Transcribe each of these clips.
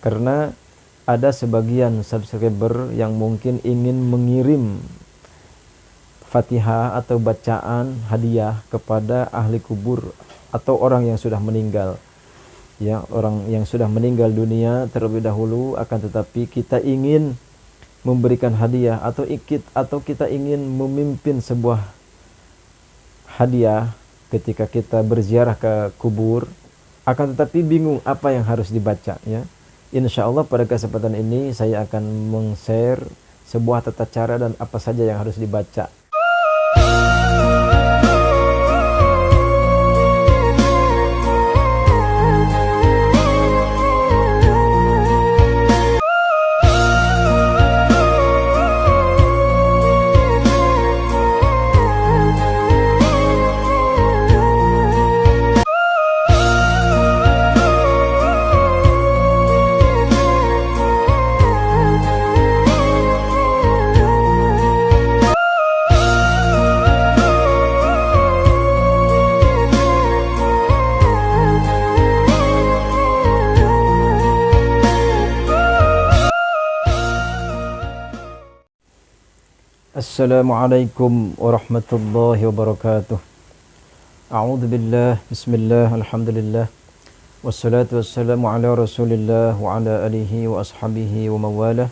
Karena ada sebagian subscriber yang mungkin ingin mengirim Fatihah atau bacaan hadiah kepada ahli kubur atau orang yang sudah meninggal. Ya, orang yang sudah meninggal dunia terlebih dahulu, akan tetapi kita ingin memberikan hadiah atau kita ingin memimpin sebuah hadiah ketika kita berziarah ke kubur, akan tetapi bingung apa yang harus dibaca, ya. Insya Allah pada kesempatan ini saya akan meng-share sebuah tata cara dan apa saja yang harus dibaca. Assalamualaikum warahmatullahi wabarakatuh. A'udzu billah, bismillah, alhamdulillah. Wassalatu wassalamu ala Rasulillah wa ala alihi wa ashabihi wa mawalah.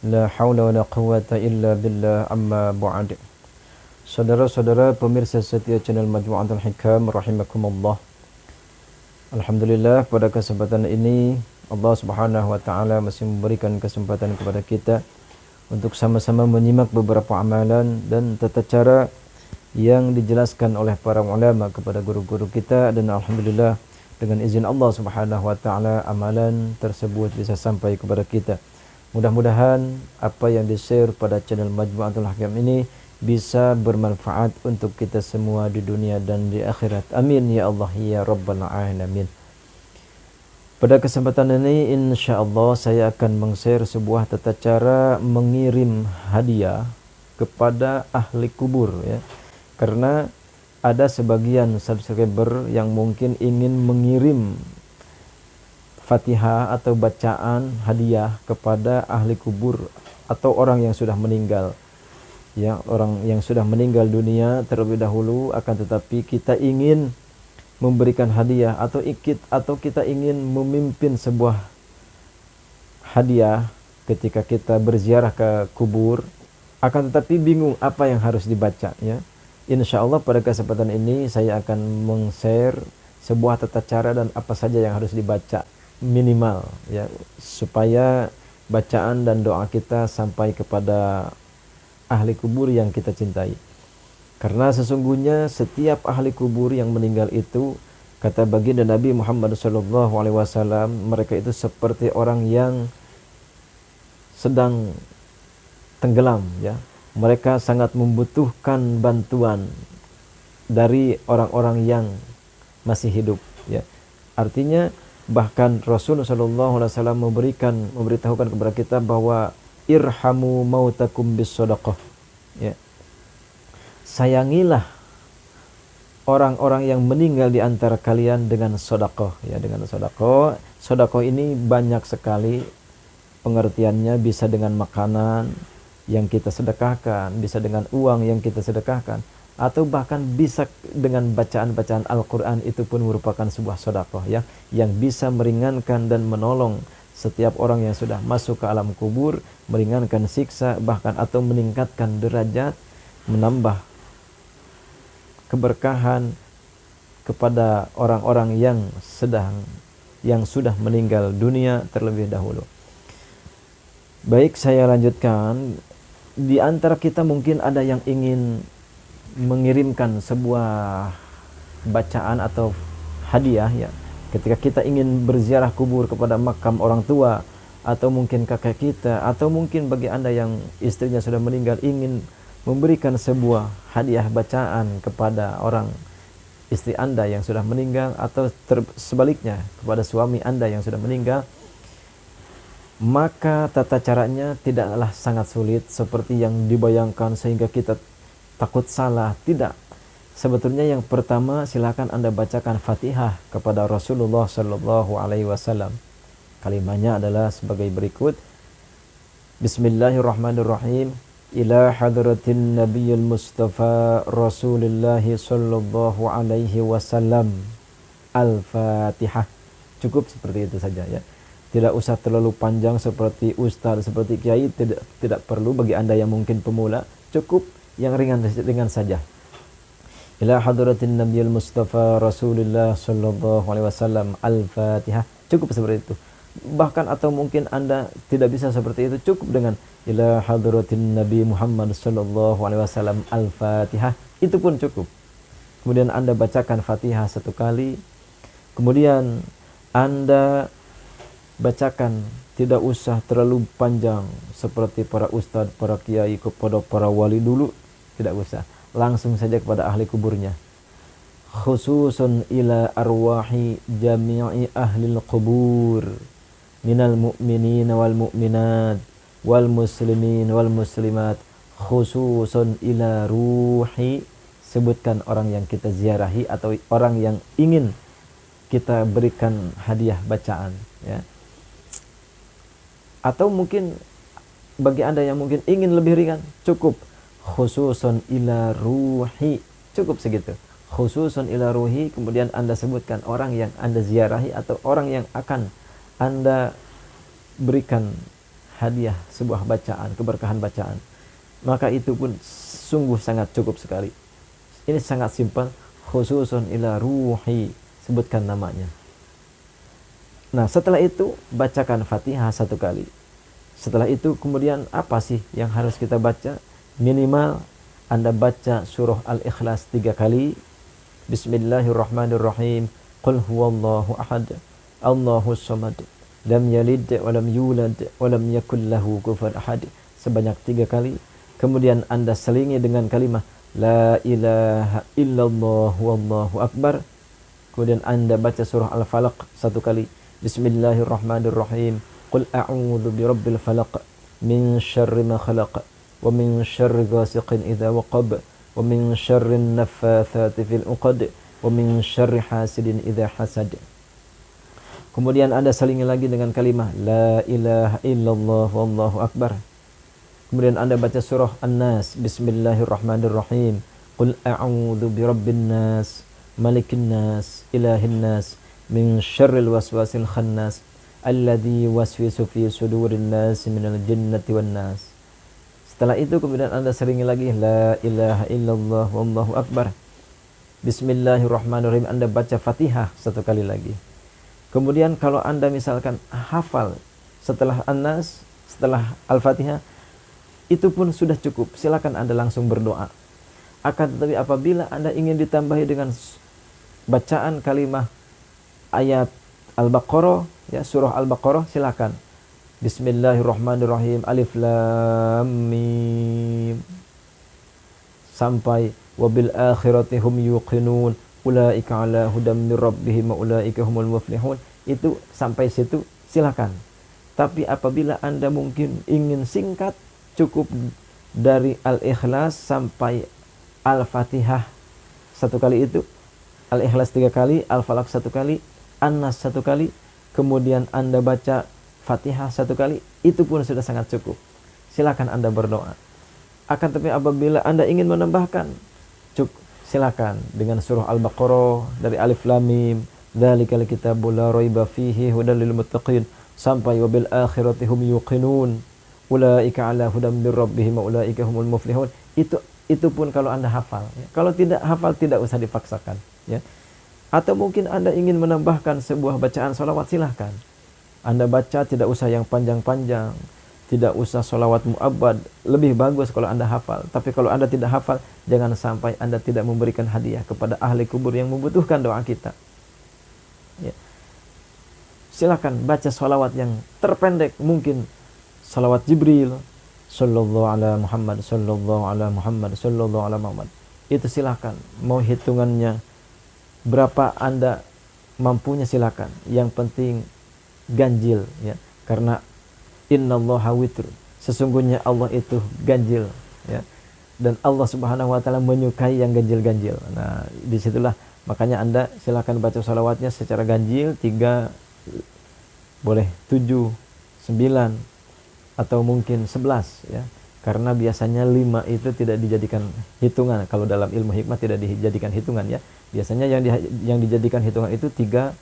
La haula wa la quwwata illa billah, amma ba'd. Saudara-saudara pemirsa setia channel Majmu'atul Hikam rahimakumullah. Alhamdulillah, pada kesempatan ini Allah Subhanahu wa taala masih memberikan kesempatan kepada kita untuk sama-sama menyimak beberapa amalan dan tata cara yang dijelaskan oleh para ulama kepada guru-guru kita, dan alhamdulillah dengan izin Allah Subhanahu wa taala amalan tersebut bisa sampai kepada kita. Mudah-mudahan apa yang di-share pada channel Majmu'atul Hikam ini bisa bermanfaat untuk kita semua di dunia dan di akhirat. Amin ya Allah ya rabbal alamin. Pada kesempatan ini insya Allah saya akan meng-share sebuah tata cara mengirim hadiah kepada ahli kubur, ya. Karena ada sebagian subscriber yang mungkin ingin mengirim Fatihah atau bacaan hadiah kepada ahli kubur atau orang yang sudah meninggal. Ya, orang yang sudah meninggal dunia terlebih dahulu, akan tetapi kita ingin memberikan hadiah atau kita ingin memimpin sebuah hadiah ketika kita berziarah ke kubur, akan tetapi bingung apa yang harus dibaca, ya. Insya Allah pada kesempatan ini saya akan meng-share sebuah tata cara dan apa saja yang harus dibaca minimal, ya, supaya bacaan dan doa kita sampai kepada ahli kubur yang kita cintai. Karena sesungguhnya setiap ahli kubur yang meninggal itu, kata baginda Nabi Muhammad SAW, mereka itu seperti orang yang sedang tenggelam, ya. Mereka sangat membutuhkan bantuan dari orang-orang yang masih hidup, ya. Artinya bahkan Rasulullah SAW memberitahukan kepada kita bahwa irhamu mautakum bis sadaqah, ya. Sayangilah orang-orang yang meninggal di antara kalian dengan sedekah, ya, dengan sedekah. Sedekah ini banyak sekali pengertiannya, bisa dengan makanan yang kita sedekahkan, bisa dengan uang yang kita sedekahkan, atau bahkan bisa dengan bacaan-bacaan Al-Qur'an, itu pun merupakan sebuah sedekah, ya, yang bisa meringankan dan menolong setiap orang yang sudah masuk ke alam kubur, meringankan siksa, bahkan atau meningkatkan derajat, menambah keberkahan kepada orang-orang yang sudah meninggal dunia terlebih dahulu. Baik, saya lanjutkan. Di antara kita mungkin ada yang ingin mengirimkan sebuah bacaan atau hadiah, ya, ketika kita ingin berziarah kubur kepada makam orang tua, atau mungkin kakek kita, atau mungkin bagi Anda yang istrinya sudah meninggal ingin memberikan sebuah hadiah bacaan kepada orang istri Anda yang sudah meninggal, atau sebaliknya kepada suami Anda yang sudah meninggal, maka tata caranya tidaklah sangat sulit seperti yang dibayangkan sehingga kita takut salah. Tidak. Sebetulnya yang pertama, silakan Anda bacakan Fatihah kepada Rasulullah SAW. Kalimahnya adalah sebagai berikut. Bismillahirrahmanirrahim. Ila hadratin Nabiyil Mustafa Rasulullah sallallahu alaihi wasallam. Al-Fatihah. Cukup seperti itu saja ya. Tidak usah terlalu panjang seperti ustaz, seperti kiai, tidak perlu bagi Anda yang mungkin pemula. Cukup yang ringan saja. Ila hadratin Nabiyil Mustafa Rasulullah sallallahu alaihi wasallam. Al-Fatihah. Cukup seperti itu. Bahkan atau mungkin Anda tidak bisa seperti itu, cukup dengan ila hadratin Nabi Muhammad sallallahu alaihi wasallam al-Fatihah, itu pun cukup. Kemudian Anda bacakan Fatihah 1 kali. Kemudian Anda bacakan, tidak usah terlalu panjang seperti para ustadz, para kiai kepada para wali dulu, tidak usah. Langsung saja kepada ahli kuburnya. Khususun ila arwahi jami'i ahlil kubur minal mu'minin wal mu'minat wal muslimin wal muslimat, khususun ila ruhi, sebutkan orang yang kita ziarahi atau orang yang ingin kita berikan hadiah bacaan ya. Atau mungkin bagi Anda yang mungkin ingin lebih ringan, cukup khususun ila ruhi, cukup segitu. Khususun ila ruhi, kemudian Anda sebutkan orang yang Anda ziarahi atau orang yang akan Anda berikan hadiah sebuah bacaan, keberkahan bacaan. Maka itu pun sungguh sangat cukup sekali. Ini sangat simpel. Khususun ila ruhi, sebutkan namanya. Nah, setelah itu bacakan Fatihah 1 kali. Setelah itu kemudian apa sih yang harus kita baca? Minimal Anda baca surah Al-Ikhlas 3 kali. Bismillahirrahmanirrahim. Qul huwallahu ahad. Allahus samad. Lam yalid wa lam yulad wa lam yakul lahu kufuwan ahad. Sebanyak 3 kali. Kemudian Anda selingi dengan kalimat la ilaha illallah wallahu akbar. Kemudian Anda baca surah Al-Falaq 1 kali. Bismillahirrahmanirrahim. Qul a'udzu birabbil falaq min syarri ma khalaq wa min syarri ghasiqin idza waqab wa min syarri naffatsati fil 'uqad wa min syarri hasidin idza hasad. Kemudian Anda selingi lagi dengan kalimat la ilaha illallah wallahu akbar. Kemudian Anda baca surah An-Nas. Bismillahirrahmanirrahim. Qul a'udzu birabbin nas, malikin nas, ilahin nas, min syarril waswasil khannas, alladzi waswisu fi sudurin nas minal jinnati wan nas. Setelah itu kemudian Anda selingi lagi la ilaha illallah wallahu akbar. Bismillahirrahmanirrahim. Anda baca Fatihah 1 kali lagi. Kemudian kalau Anda misalkan hafal setelah An-Nas, setelah Al-Fatihah, itu pun sudah cukup. Silakan Anda langsung berdoa. Akan tetapi apabila Anda ingin ditambahi dengan bacaan kalimah ayat Al-Baqarah, ya, surah Al-Baqarah, silakan. Bismillahirrahmanirrahim. Alif lam mim sampai wabil akhirati hum yuqinun ulaika ala hudam mir rabbihim wa ulaika humul muflihun. Itu sampai situ silakan. Tapi apabila Anda mungkin ingin singkat, cukup dari Al-Ikhlas sampai Al-Fatihah 1 kali itu. Al-Ikhlas 3 kali, Al-Falaq 1 kali, An-Nas 1 kali, kemudian Anda baca Fatihah 1 kali, itu pun sudah sangat cukup. Silakan Anda berdoa. Akan tetapi apabila Anda ingin menambahkan, silakan dengan surah Al-Baqarah dari Alif Lam Mim, dzalikal kitabu la raiba fihi hudal lil muttaqin sampai wabil akhirati hum yuqinun ulaika ala hudam mir rabbihim wa ulaika humul muflihun. Itu pun kalau Anda hafal. Ya. Kalau tidak hafal tidak usah dipaksakan. Ya. Atau mungkin Anda ingin menambahkan sebuah bacaan salawat, silahkan. Anda baca tidak usah yang panjang-panjang, tidak usah salawat mu'abbad, lebih bagus kalau Anda hafal. Tapi kalau Anda tidak hafal, jangan sampai Anda tidak memberikan hadiah kepada ahli kubur yang membutuhkan doa kita. Ya. Silakan baca salawat yang terpendek mungkin. Salawat Jibril, sallallahu ala Muhammad, sallallahu ala Muhammad, sallallahu ala Muhammad. Itu silakan. Mau hitungannya berapa Anda mampunya silakan. Yang penting ganjil, ya. Karena innallaha witr, sesungguhnya Allah itu ganjil, ya. Dan Allah Subhanahu wa taala menyukai yang ganjil-ganjil. Nah, disitulah makanya Anda silakan baca salawatnya secara ganjil 3 boleh 7, 9, atau mungkin 11 ya. Karena biasanya 5 itu tidak dijadikan hitungan. Kalau dalam ilmu hikmah tidak dijadikan hitungan ya. Biasanya yang dijadikan hitungan itu 3,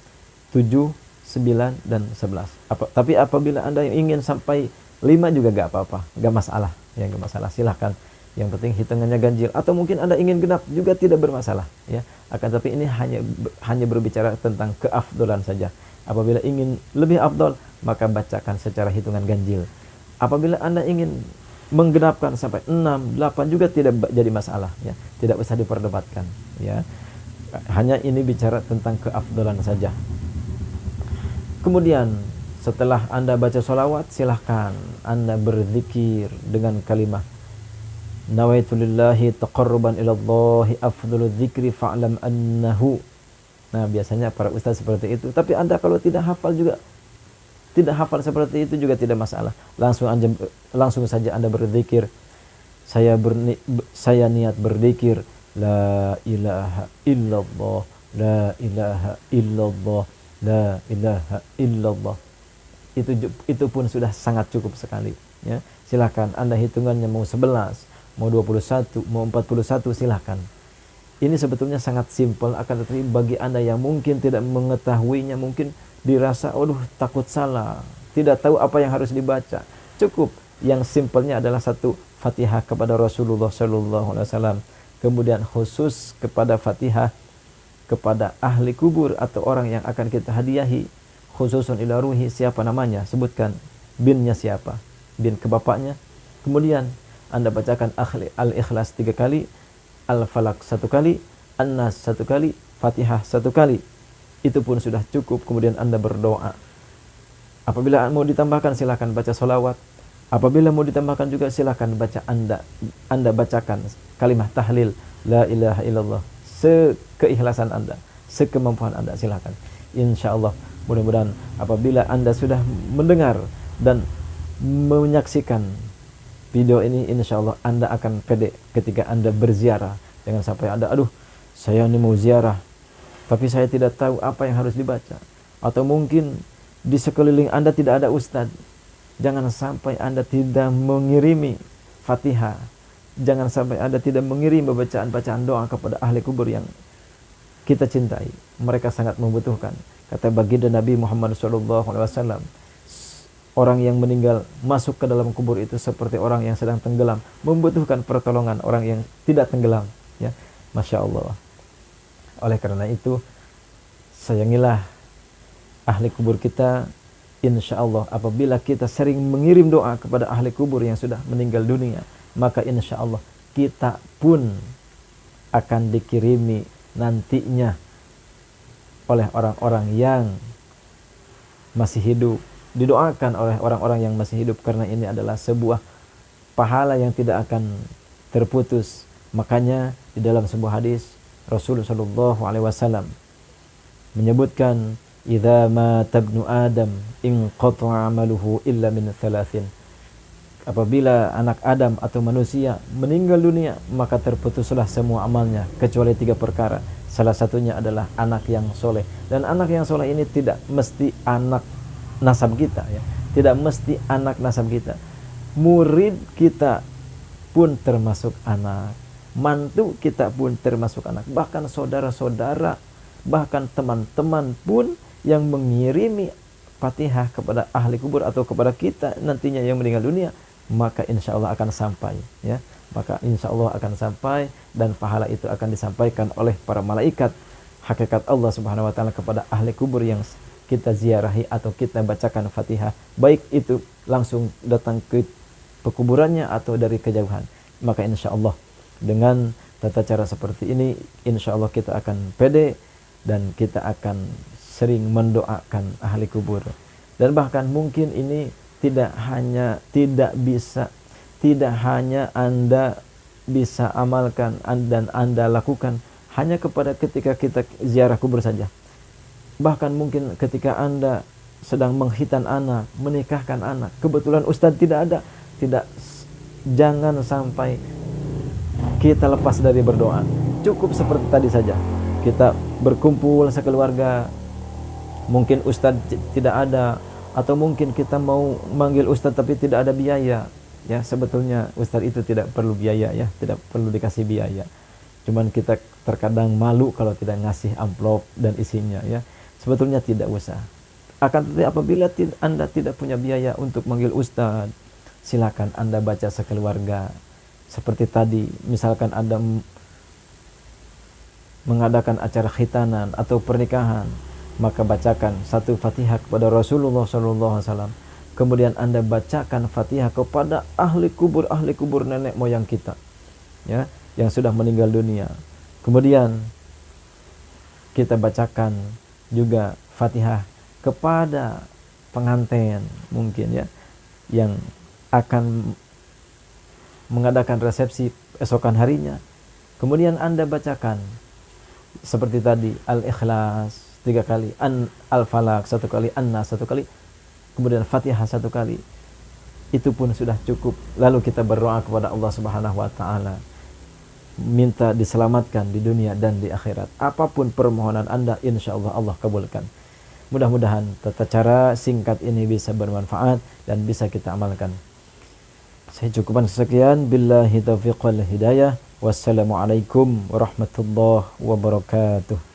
7, 9, dan 11. Tapi apabila Anda ingin sampai 5 juga gak apa-apa, gak masalah. Ya, gak masalah, silahkan. Yang penting hitungannya ganjil. Atau mungkin Anda ingin genap juga tidak bermasalah ya. Akan tapi ini hanya berbicara tentang keafdolan saja. Apabila ingin lebih afdol, maka bacakan secara hitungan ganjil. Apabila Anda ingin menggenapkan sampai 6, 8 juga tidak jadi masalah ya. Tidak usah diperdebatkan ya. Hanya ini bicara tentang keafdolan saja. Kemudian setelah Anda baca sholawat, silahkan Anda berzikir dengan kalimah nawaitu lillahi taqarruban ilallahi afdhalu dzikri fa'lam annahu. Nah, biasanya para ustaz seperti itu. Tapi Anda kalau tidak hafal seperti itu juga tidak masalah. Langsung saja Anda berzikir. Saya niat berzikir la ilaha illallah, la ilaha illallah, la ilaha illallah. Itu pun sudah sangat cukup sekali ya. Silakan Anda hitungannya mau 11, mau 21, mau 41, silakan. Ini sebetulnya sangat simpel, akan tetapi bagi Anda yang mungkin tidak mengetahuinya, mungkin dirasa, aduh takut salah, tidak tahu apa yang harus dibaca. Cukup yang simpelnya adalah satu Fatihah kepada Rasulullah Sallallahu Alaihi Wasallam. Kemudian khusus kepada Fatihah kepada ahli kubur atau orang yang akan kita hadiahi. Khususun ila ruhi, siapa namanya, sebutkan binnya siapa, bin ke bapaknya. Kemudian Anda bacakan Al-Ikhlas 3 kali, Al-Falaq 1 kali, An-Nas 1 kali, Fatihah 1 kali. Itu pun sudah cukup. Kemudian Anda berdoa. Apabila mau ditambahkan silahkan baca sholawat. Apabila mau ditambahkan juga silahkan baca Anda bacakan kalimah tahlil la ilaha illallah sekeikhlasan Anda, sekemampuan Anda, silahkan. Insyaallah mudah-mudahan apabila Anda sudah mendengar dan menyaksikan video ini, insya Allah Anda akan pede ketika Anda berziarah. Jangan sampai Anda, aduh saya ini mau ziarah tapi saya tidak tahu apa yang harus dibaca. Atau mungkin di sekeliling Anda tidak ada ustadz. Jangan sampai Anda tidak mengirimi Fatihah. Jangan sampai Anda tidak mengirim bacaan-bacaan doa kepada ahli kubur yang kita cintai. Mereka sangat membutuhkan. Kata baginda Nabi Muhammad SAW, orang yang meninggal masuk ke dalam kubur itu seperti orang yang sedang tenggelam, membutuhkan pertolongan orang yang tidak tenggelam ya. Masya Allah. Oleh karena itu, sayangilah ahli kubur kita. Insya Allah apabila kita sering mengirim doa kepada ahli kubur yang sudah meninggal dunia, maka insya Allah kita pun akan dikirimi nantinya oleh orang-orang yang masih hidup, didoakan oleh orang-orang yang masih hidup, karena ini adalah sebuah pahala yang tidak akan terputus. Makanya di dalam sebuah hadis Rasulullah Shallallahu Alaihi Wasallam menyebutkan, idza mata ibnu Adam inqata'a amaluhu illa min thalathin. Apabila anak Adam atau manusia meninggal dunia, maka terputuslah semua amalnya kecuali 3 perkara. Salah satunya adalah anak yang soleh. Dan anak yang soleh ini tidak mesti anak nasab kita ya. Tidak mesti anak nasab kita. Murid kita pun termasuk anak. Mantu kita pun termasuk anak. Bahkan saudara-saudara, bahkan teman-teman pun yang mengirimi Fatihah kepada ahli kubur atau kepada kita nantinya yang meninggal dunia, maka insya Allah akan sampai ya. Maka insya Allah akan sampai, dan pahala itu akan disampaikan oleh para malaikat hakikat Allah Subhanahu wa taala kepada ahli kubur yang kita ziarahi atau kita bacakan Fatihah, baik itu langsung datang ke pekuburannya atau dari kejauhan. Maka insya Allah dengan tata cara seperti ini, insya Allah kita akan pede dan kita akan sering mendoakan ahli kubur. Dan bahkan mungkin ini tidak hanya Anda bisa amalkan dan Anda lakukan hanya kepada ketika kita ziarah kubur saja. Bahkan mungkin ketika Anda sedang menghitan anak, menikahkan anak, kebetulan ustadz tidak ada, jangan sampai kita lepas dari berdoa. Cukup seperti tadi saja, kita berkumpul sekeluarga, mungkin ustadz tidak ada, Atau mungkin kita mau manggil ustadz tapi tidak ada biaya. Ya, sebetulnya ustadz itu tidak perlu biaya ya, tidak perlu dikasih biaya. Cuman kita terkadang malu kalau tidak ngasih amplop dan isinya ya. Sebetulnya tidak usah. Akan tetapi apabila Anda tidak punya biaya untuk manggil ustadz, silakan Anda baca sekeluarga. Seperti tadi, misalkan Anda mengadakan acara khitanan atau pernikahan, maka bacakan satu Fatihah kepada Rasulullah SAW. Kemudian Anda bacakan Fatihah kepada ahli kubur nenek moyang kita, ya, yang sudah meninggal dunia. Kemudian kita bacakan juga Fatihah kepada pengantin mungkin ya, yang akan mengadakan resepsi esokan harinya. Kemudian Anda bacakan seperti tadi Al-Ikhlas 3 kali, Al-Falaq 1 kali, An-Nas 1 kali, kemudian Fatihah 1 kali. Itu pun sudah cukup. Lalu kita berdoa kepada Allah Subhanahu wa taala, minta diselamatkan di dunia dan di akhirat. Apapun permohonan Anda, insyaallah Allah kabulkan. Mudah-mudahan tata cara singkat ini bisa bermanfaat dan bisa kita amalkan. Saya cukupkan sekian. Billahi taufiq wal hidayah. Wassalamualaikum warahmatullahi wabarakatuh.